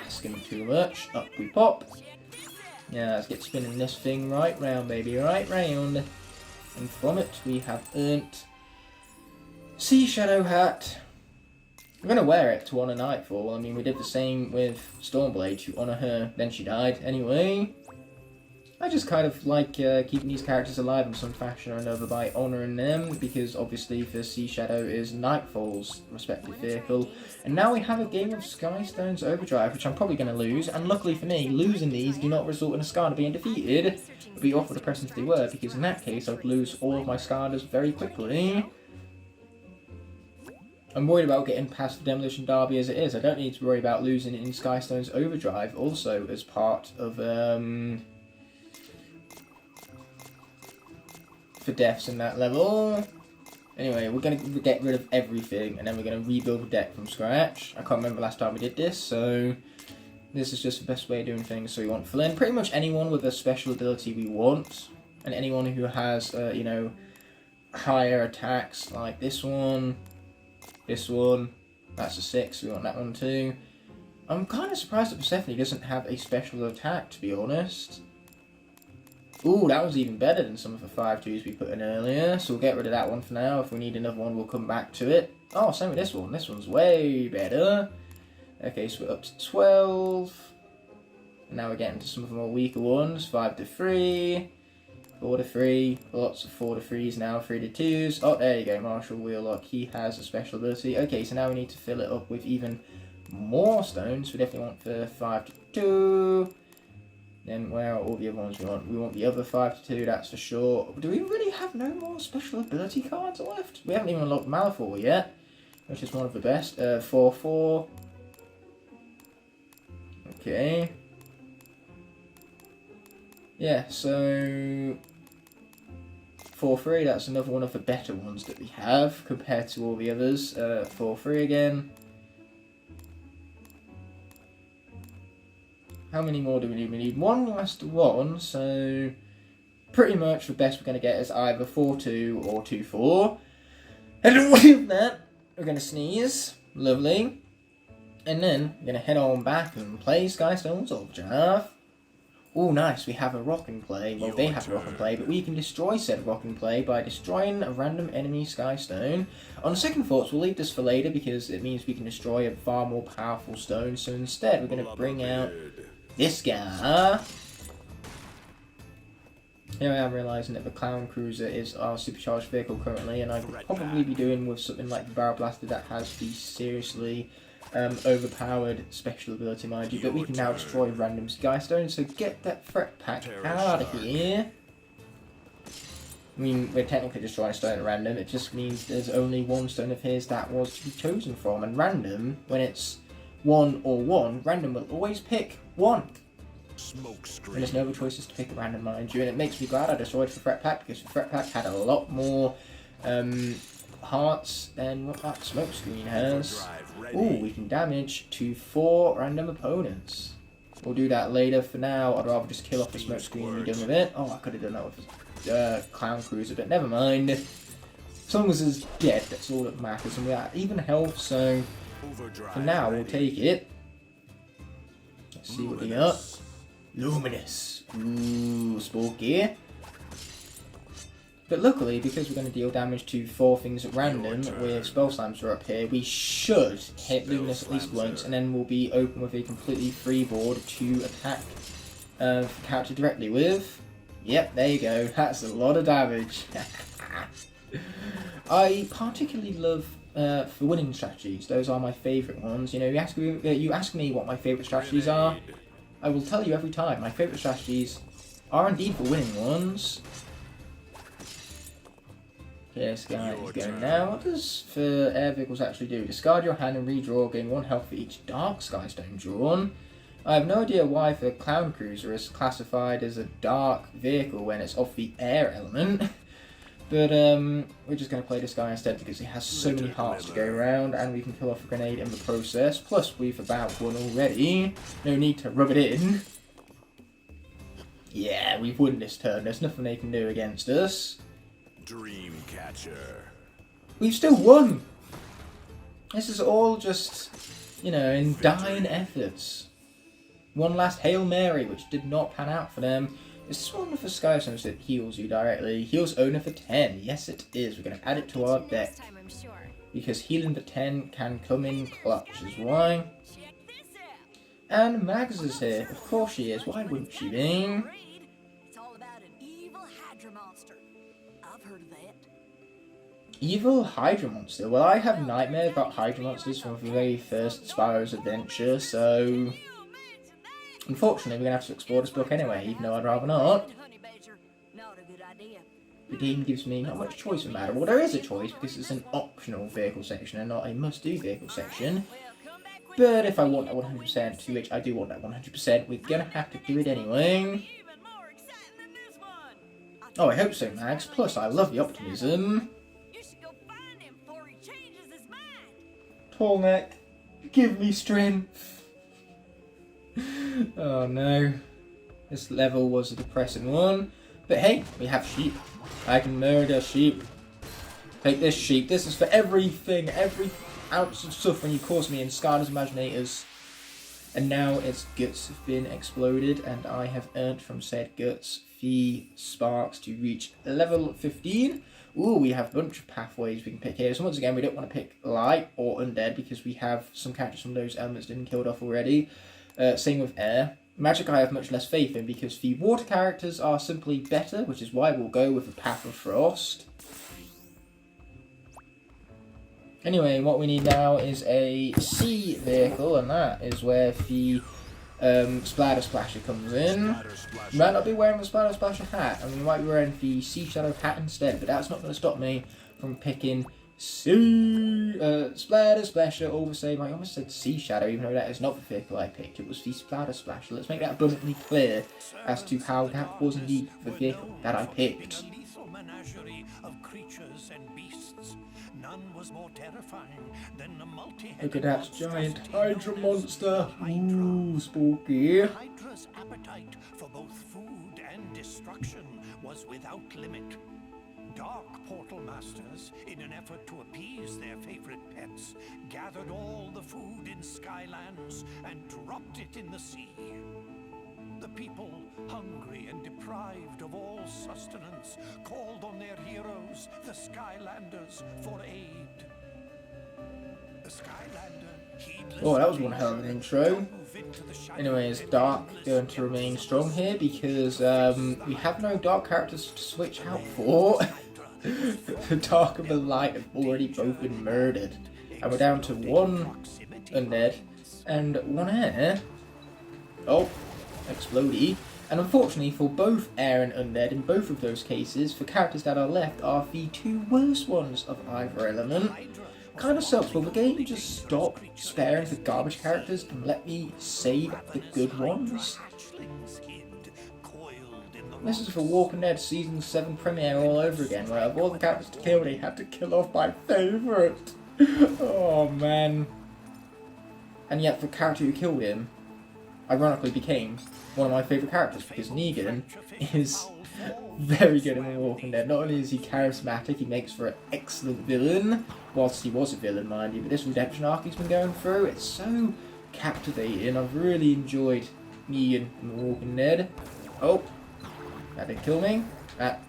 S1: asking too much. Up we pop. Yeah, let's get spinning this thing right round, baby, right round. And from it, we have earned Sea Shadow Hat. We're going to wear it to honour Nightfall. I mean, we did the same with Stormblade to honour her, then she died. Anyway, I just kind of like keeping these characters alive in some fashion or another by honouring them, because obviously the Sea Shadow is Nightfall's respective vehicle. And now we have a game of Skylanders Overdrive, which I'm probably going to lose, and luckily for me, losing these do not result in a Skylander being defeated. It would be awful depressing if they were, because in that case I would lose all of my Skylanders very quickly. I'm worried about getting past the Demolition Derby as it is. I don't need to worry about losing in Skylanders Overdrive, also as part of for deaths in that level. Anyway, we're going to get rid of everything, and then we're going to rebuild the deck from scratch. I can't remember last time we did this, so this is just the best way of doing things. So we want to fill in pretty much anyone with a special ability we want, and anyone who has, you know, higher attacks, like this one, that's a 6, we want that one too. I'm kind of surprised that Persephone doesn't have a special attack, to be honest. Ooh, that was even better than some of the 5-2s we put in earlier, so we'll get rid of that one for now. If we need another one, we'll come back to it. Oh, same with this one. This one's way better. Okay, so we're up to 12. And now we're getting to some of the more weaker ones. 5-3, 4-3, lots of 4-3s now, 3-2s. Oh, there you go, Marshall Wheelock. He has a special ability. Okay, so now we need to fill it up with even more stones. We definitely want the 5-2. Then where are all the other ones we want? We want the other 5-2, that's for sure. Do we really have no more special ability cards left? We haven't even unlocked Malfoy yet, which is one of the best. 4-4. Okay. Yeah, so 4-3, that's another one of the better ones that we have compared to all the others. 4-3 again. How many more do we need? We need one last one, so pretty much the best we're going to get is either 4-2 or 2-4. And with that, we're going to sneeze. Lovely. And then we're going to head on back and play Skylanders Overdrive. Oh, nice. We have a rock and play. Well, they have a rock and play, but we can destroy said rock and play by destroying a random enemy Skystone. On second thoughts, we'll leave this for later because it means we can destroy a far more powerful stone. So instead, we're going to bring out this guy. Here I am realising that the Clown Cruiser is our supercharged vehicle currently, and I could probably be doing with something like the Barrel Blaster that has the seriously overpowered special ability, mind you, but we can now destroy random Skystones, so get that threat pack out of here. I mean, we're technically destroying a stone at random, it just means there's only one stone of his that was to be chosen from, and random, when it's 1 or 1, random will always pick 1. And there's no other choices to pick at random, mind you, and it makes me glad I destroyed the threat pack, because the threat pack had a lot more hearts than what that smoke screen has. Ooh, we can damage to 4 random opponents. We'll do that later. For now, I'd rather just kill off the smoke screen and be done with it. Oh, I could have done that with Clown Cruiser, but never mind. As long as it's dead, that's all that matters. And we are even health, so for now, we'll take it. Let's see what we got. Luminous. Ooh, spooky. But luckily, because we're going to deal damage to 4 things at random, with Spell Slams are up here, we should hit Luminous at least once, and then we'll be open with a completely free board to attack the character directly with. Yep, there you go. That's a lot of damage. I particularly love for winning strategies. Those are my favourite ones. You know, you ask me what my favourite strategies are, I will tell you every time. My favourite strategies are indeed for winning ones. Yes, guys, going now. What does for air vehicles actually do? Discard your hand and redraw, gain 1 health for each Dark Skystone drawn. I have no idea why the Clown Cruiser is classified as a dark vehicle when it's off the air element. But we're just going to play this guy instead because he has so many hearts to go around and we can kill off a grenade in the process. Plus we've about won already. No need to rub it in. Yeah, we've won this turn. There's nothing they can do against us.
S2: Dreamcatcher.
S1: We've still won! This is all just, you know, in dying efforts. One last Hail Mary, which did not pan out for them. Is this one for Skylanders that heals you directly? Heals owner for 10. Yes, it is. We're going to add it to our deck. Because healing for 10 can come in clutch, is why. And Mags is here. Of course she is. Why wouldn't she be? Evil Hydra Monster. Well, I have nightmares about Hydra Monsters from the very first Spyro's adventure, so unfortunately we're going to have to explore this book anyway, even though I'd rather not. The game gives me not much choice in matter. Well, there is a choice because it's an optional vehicle section and not a must-do vehicle section. But if I want that 100%, to which I do want that 100%, we're going to have to do it anyway. Oh, I hope so, Max. Plus, I love the optimism. Tall neck, give me strength. Oh no, this level was a depressing one. But hey, we have sheep. I can murder sheep. Take this sheep. This is for everything, every ounce of suffering you caused me in Skylanders Imaginators. And now its guts have been exploded, and I have earned from said guts the sparks to reach level 15. Ooh, we have a bunch of pathways we can pick here. So once again, we don't want to pick light or undead because we have some characters from those elements didn't killed off already. Same with air. Magic I have much less faith in because the water characters are simply better, which is why we'll go with the Path of Frost. Anyway, what we need now is a sea vehicle, and that is where the Splatter Splasher comes in. You might not be wearing the Splatter Splasher hat, and we might be wearing the Sea Shadow hat instead, but that's not going to stop me from picking Splatter Splasher all the same. I almost said Sea Shadow, even though that is not the vehicle I picked. It was the Splatter Splasher. Let's make that abundantly clear as to how that was indeed the vehicle that I picked. Look at that giant Hydra monster. Ooh, spooky.
S2: Hydra's appetite for both food and destruction was without limit. Dark Portal Masters, in an effort to appease their favorite pets, gathered all the food in Skylands and dropped it in the sea. The people, hungry and deprived of all sustenance, called on their heroes, the Skylanders, for aid. The Skylander, heedless.
S1: Oh, that was one hell of an intro. Anyway, is Dark going to remain strong here because we have no Dark characters to switch out for. The Dark and the Light have already both been murdered. And we're down to one undead and one air. Oh, explodey. And unfortunately for both air and undead, in both of those cases, the characters that are left are the two worst ones of either element. Kind of sucks, but the game just stop sparing the garbage characters and let me save the good ones. This is for Walking Dead Season 7 premiere all over again, where of all the characters to kill, they had to kill off my favourite. Oh man. And yet the character who killed him, ironically became one of my favourite characters, because Negan is very good in The Walking Dead. Not only is he charismatic, he makes for an excellent villain, whilst he was a villain, mind you, but this redemption arc he's been going through, it's so captivating. I've really enjoyed Negan in The Walking Dead. Oh, that didn't kill me. That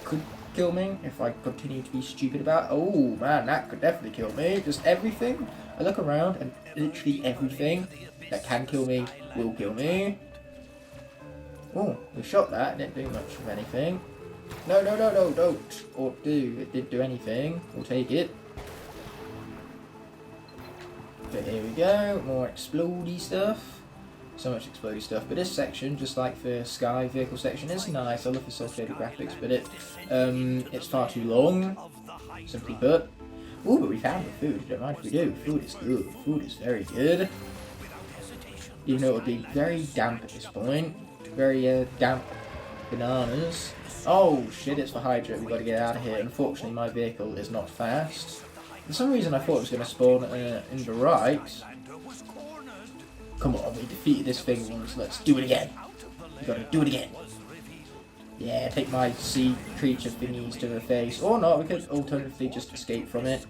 S1: could kill me if I continue to be stupid about it. Oh man, that could definitely kill me. Just everything. I look around and literally everything that can kill me will kill me. Oh, we shot that, didn't do much of anything. No, no, no, no, don't. Or do, it didn't do anything. We'll take it. But here we go, more explodey stuff. So much explodey stuff. But this section, just like the Sky vehicle section, is nice. I love the cel-shaded graphics, but it's far too long, simply put. Ooh, but we found the food. Don't mind if we do. Food is good. Food is very good. Even though it would be very damp at this point. Very damp bananas. Oh shit, it's the Hydra. We've got to get out of here. Unfortunately, my vehicle is not fast. For some reason, I thought it was going to spawn in the right. Come on, we defeated this thing once. Let's do it again. We gotta do it again. Yeah, take my sea creature thingies to the face. Or not, we could alternatively just escape from it.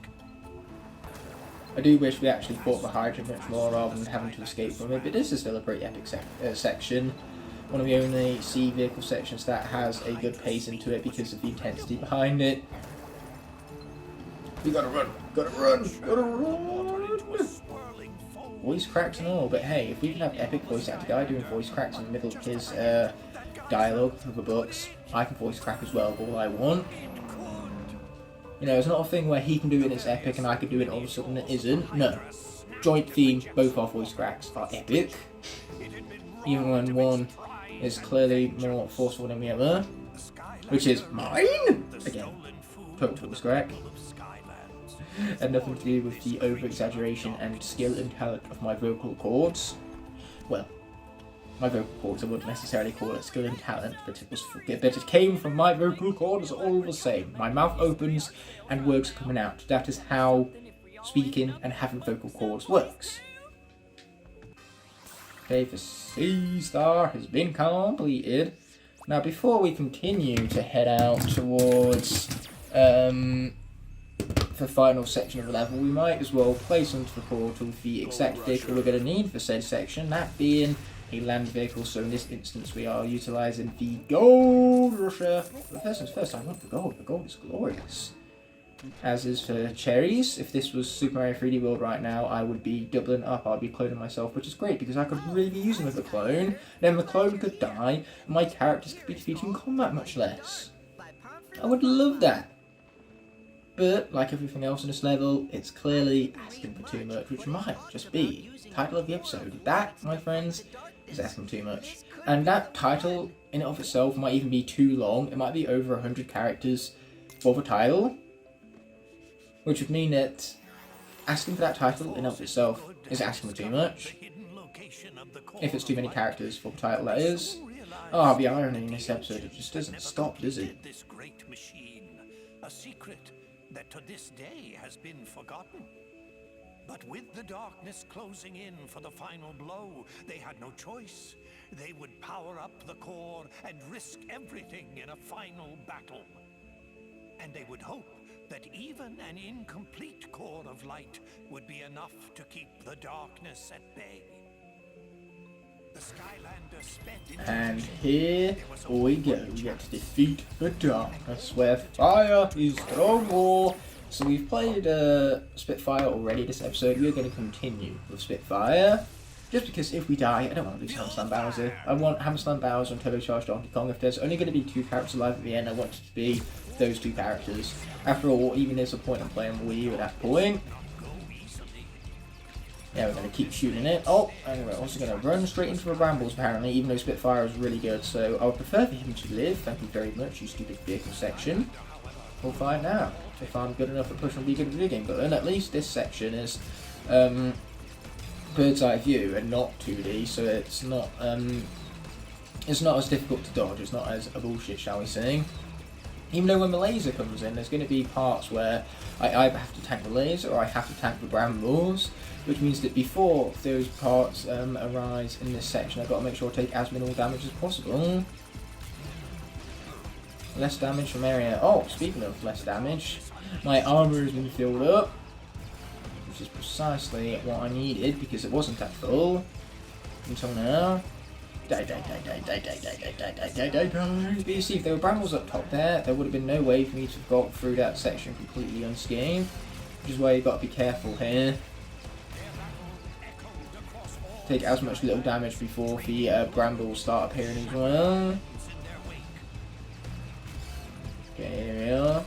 S1: I do wish we actually fought the Hydra much more rather than having to escape from it, but this is still a pretty epic section. One of the only sea vehicle sections that has a good pace into it because of the intensity behind it. We gotta run, gotta run, gotta run! Voice cracks and all, but hey, if we can have epic voice actor guy doing voice cracks in the middle of his dialogue of the books, I can voice crack as well, all I want. You know, it's not a thing where he can do it and it's epic and I can do it all of a sudden it isn't. No. Joint theme, both our voice cracks are epic. Even when one is clearly more forceful than the other. Which is mine! Again, total voice crack. And nothing to do with the over-exaggeration and skill and talent of my vocal cords. Well, my vocal cords, I wouldn't necessarily call it skill and talent, but it came from my vocal cords all the same. My mouth opens and words are coming out. That is how speaking and having vocal cords works. Okay, the Sea Star has been completed. Now, before we continue to head out towards the final section of the level, we might as well place onto the portal the exact vehicle we're going to need for said section, that being a land vehicle. So in this instance we are utilising the Gold Rusher. But first things first, I want the gold. The gold is glorious. As is for cherries. If this was Super Mario 3D World right now, I would be doubling up. I'd be cloning myself, which is great because I could really be using with the clone. Then the clone could die, and my characters could be defeated in combat much less. I would love that. But, like everything else in this level, it's clearly asking for too much, which might just be the title of the episode. That, my friends, is asking too much. And that title, in and of itself, might even be too long. It might be over 100 characters for the title. Which would mean that asking for that title, in and of itself, is asking for too much. If it's too many characters for the title, that is. Oh, the irony in this episode, it just doesn't stop, does it?
S2: A secret that to this day has been forgotten. But with the darkness closing in for the final blow, they had no choice. They would power up the core and risk everything in a final battle. And they would hope that even an incomplete core of light would be enough to keep the darkness at bay. The Skylanders sped into
S1: and here we go. We get to defeat the darkness where fire is no more. So we've played Spitfire already this episode. We're going to continue with Spitfire. Just because if we die, I don't want to lose Hammerstein Bowser. I want Hammerstein Bowser and Turbocharged Donkey Kong. If there's only going to be 2 characters alive at the end, I want it to be those 2 characters. After all, even there's a point in playing Wii U at that point. Yeah, we're going to keep shooting it. Oh, and we're also going to run straight into the brambles, apparently, even though Spitfire is really good. So I would prefer for him to live. Thank you very much, you stupid vehicle section. We'll find out if I'm good enough at pushing the good video game button. At least this section is bird's eye view and not 2D, so it's not as difficult to dodge. It's not as a bullshit, shall we say. Even though when the laser comes in, there's going to be parts where I either have to tank the laser or I have to tank the brambles, which means that before those parts arise in this section, I've got to make sure I take as minimal damage as possible. Less damage from area. Oh, speaking of less damage, my armor has been filled up, which is precisely what I needed because it wasn't at full until now. But you see, if there were brambles up top there would have been no way for me to have got through that section completely unscathed, which is why you've got to be careful here. Take as much little damage before the brambles start appearing as well. Okay, here we are.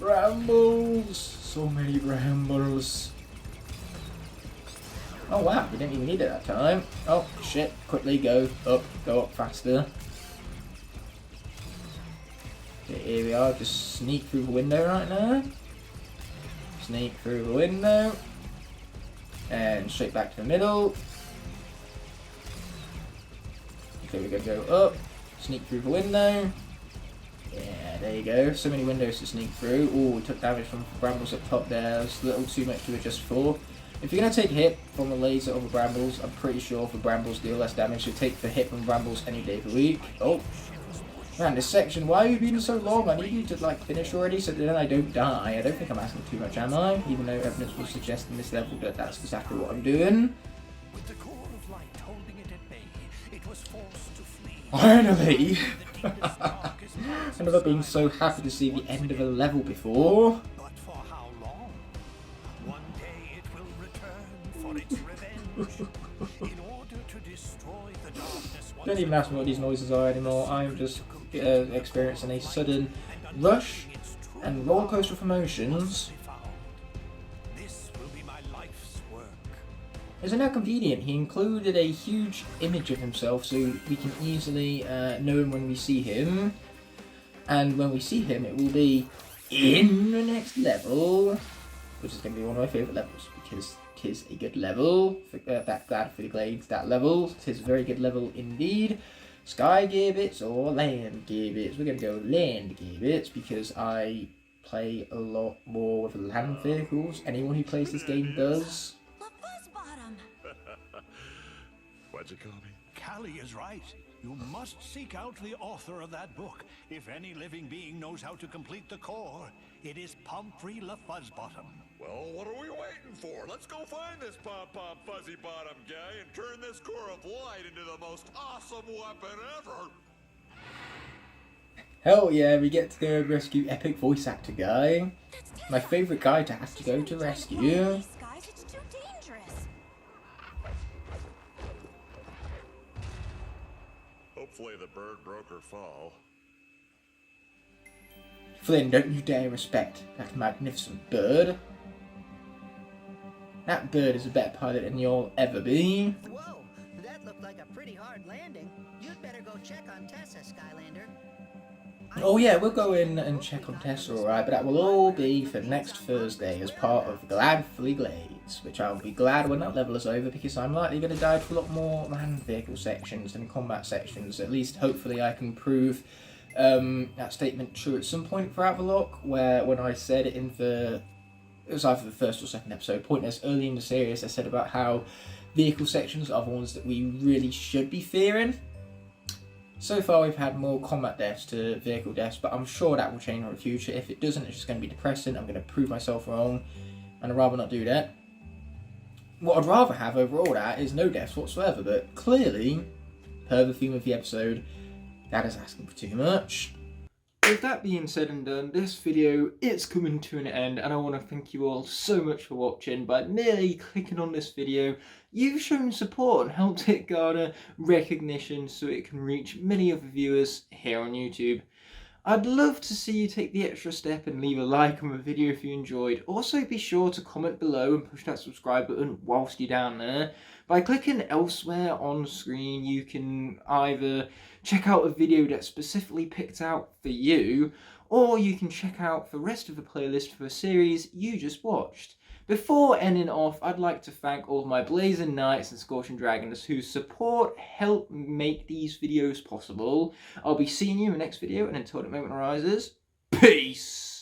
S1: Brambles! So many brambles. Oh wow, we didn't even need it that time. Oh shit, quickly go up faster. Okay, here we are, just sneak through the window right now. Sneak through the window. And straight back to the middle. Okay, we're gonna go up, sneak through the window. Yeah, there you go. So many windows to sneak through. Oh, we took damage from brambles up top there. It's a little too much to adjust for. If you're going to take a hit from a laser over brambles, I'm pretty sure the brambles deal less damage. So take the hit from brambles any day of the week. Oh, man, this section, why are you being so long? I need you to, like, finish already so then I don't die. I don't think I'm asking too much, am I? Even though evidence will suggest in this level that that's exactly what I'm doing.
S2: With the core of light holding it at bay, it was forced to flee.
S1: Finally! I've never been so happy to see the end of a level before.
S2: But for how long? One day it will return for its revenge. In order to destroy the darkness.
S1: Don't even ask me what these noises are anymore. I'm just experiencing a sudden rush and roller coaster of emotions.
S2: This will be my life's work.
S1: Isn't that convenient? He included a huge image of himself so we can easily know him when we see him. And when we see him, it will be in the next level, which is going to be one of my favourite levels because it is a good level. Glad for the Glades, that level. It is a very good level indeed. Sky gear bits or land gear bits? We're going to go land gear bits because I play a lot more with land vehicles. Anyone who plays this game does.
S4: What'd you call me?
S2: Callie is right. You must seek out the author of that book. If any living being knows how to complete the core, it is Pumphrey LaFuzzbottom.
S4: Well, what are we waiting for? Let's go find this Pom-Pom Fuzzy Bottom guy and turn this core of light into the most awesome weapon ever!
S1: Hell yeah, we get to go rescue epic voice actor guy. My favourite guy to have to go to rescue.
S4: Hopefully the bird broke her fall.
S1: Flynn, don't you dare respect that magnificent bird. That bird is a better pilot than you'll ever be.
S12: Whoa, that looked like a pretty hard landing. You'd better go check on Tessa, Skylander.
S1: Oh yeah, we'll go in and check on Tessa, alright, but that will all be for next Thursday as part of Gladfully Glades, which I'll be glad when that level is over because I'm likely going to die to a lot more land vehicle sections than combat sections. At least, hopefully, I can prove that statement true at some point throughout the Locke, where when I said it in the... It was either the first or second episode, pointless, early in the series, I said about how vehicle sections are the ones that we really should be fearing. So far we've had more combat deaths to vehicle deaths, but I'm sure that will change in the future. If it doesn't, it's just going to be depressing. I'm going to prove myself wrong, and I'd rather not do that. What I'd rather have over all that is no deaths whatsoever, but clearly, per the theme of the episode, that is asking for too much. With that being said and done, this video is coming to an end, and I want to thank you all so much for watching. By merely clicking on this video, you've shown support and helped it garner recognition so it can reach many other viewers here on YouTube. I'd love to see you take the extra step and leave a like on the video if you enjoyed. Also be sure to comment below and push that subscribe button whilst you're down there. By clicking elsewhere on screen, you can either check out a video that's specifically picked out for you, or you can check out the rest of the playlist for a series you just watched. Before ending off, I'd like to thank all of my Blazing Knights and Scorching Dragons whose support help make these videos possible. I'll be seeing you in the next video, and until that moment arises, peace!